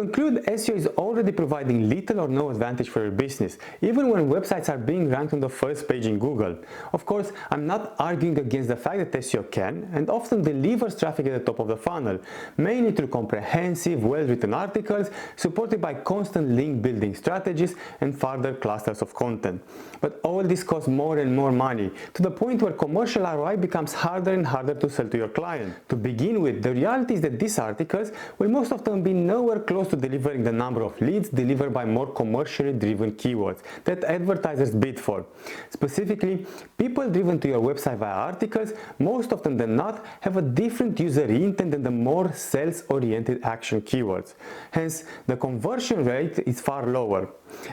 conclude, SEO is already providing little or no advantage for your business, even when websites are being ranked on the first page in Google. Of course, I'm not arguing against the fact that SEO can and often delivers traffic at the top of the funnel, mainly through comprehensive, well-written articles supported by constant link building strategies and further clusters of content. But all this costs more and more money, to the point where commercial ROI becomes harder and harder to sell to your client. To begin with, the reality is that these articles will most often be nowhere close to delivering the number of leads delivered by more commercially driven keywords that advertisers bid for. Specifically, people driven to your website via articles, most often than not, have a different user intent than the more sales-oriented action keywords. Hence, the conversion rate is far lower.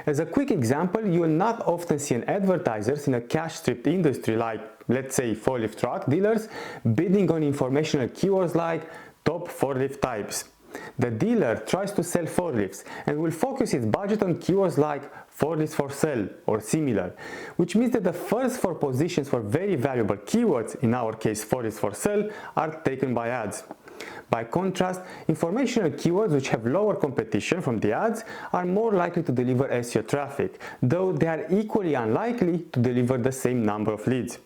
As a quick example, you will not often see advertisers in a cash-stripped industry like, let's say, forklift truck dealers bidding on informational keywords like top forklift types. The dealer tries to sell forklifts and will focus its budget on keywords like forklifts for sale or similar, which means that the first 4 positions for very valuable keywords, in our case forklifts for sale, are taken by ads. By contrast, informational keywords which have lower competition from the ads are more likely to deliver SEO traffic, though they are equally unlikely to deliver the same number of leads.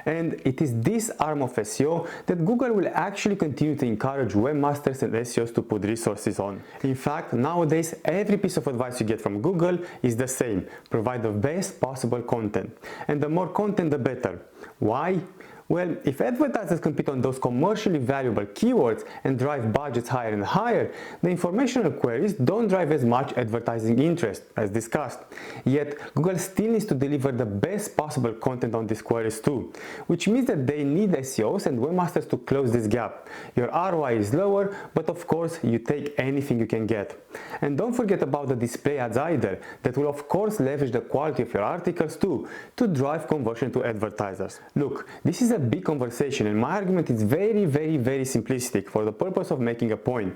And it is this arm of SEO that Google will actually continue to encourage webmasters and SEOs to put resources on. In fact, nowadays every piece of advice you get from Google is the same: provide the best possible content. And the more content, the better. Why? Well, if advertisers compete on those commercially valuable keywords and drive budgets higher and higher, the informational queries don't drive as much advertising interest, as discussed. Yet, Google still needs to deliver the best possible content on these queries too, which means that they need SEOs and webmasters to close this gap. Your ROI is lower, but of course, you take anything you can get. And don't forget about the display ads either, that will of course leverage the quality of your articles too, to drive conversion to advertisers. Look, this is a big conversation and my argument is very simplistic for the purpose of making a point.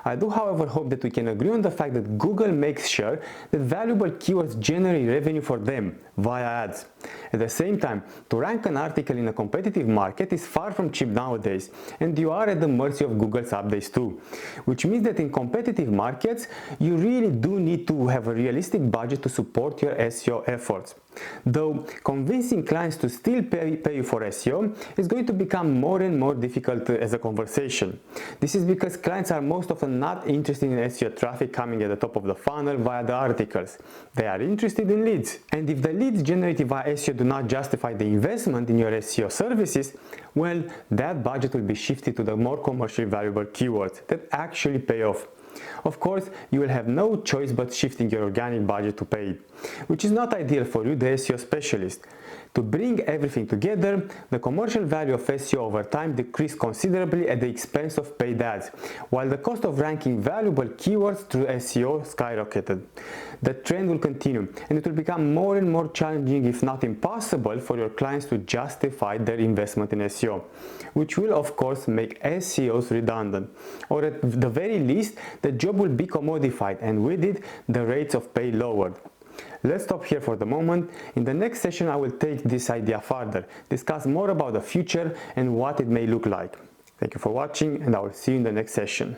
I do, however, hope that we can agree on the fact that Google makes sure that valuable keywords generate revenue for them via ads. At the same time, to rank an article in a competitive market is far from cheap nowadays, and you are at the mercy of Google's updates too, which means that in competitive markets, you really do need to have a realistic budget to support your SEO efforts. Though convincing clients to still pay you for SEO is going to become more and more difficult as a conversation. This is because clients are most often not interested in SEO traffic coming at the top of the funnel via the articles. They are interested in leads. And if the leads generated via SEO do not justify the investment in your SEO services, well, that budget will be shifted to the more commercially valuable keywords that actually pay off. Of course, you will have no choice but shifting your organic budget to paid, which is not ideal for you, the SEO specialist. To bring everything together, the commercial value of SEO over time decreased considerably at the expense of paid ads, while the cost of ranking valuable keywords through SEO skyrocketed. The trend will continue, and it will become more and more challenging, if not impossible, for your clients to justify their investment in SEO, which will of course make SEOs redundant, or at the very least, the job will be commodified, and with it, the rates of pay lowered. Let's stop here for the moment. In the next session, I will take this idea further, discuss more about the future and what it may look like. Thank you for watching, and I will see you in the next session.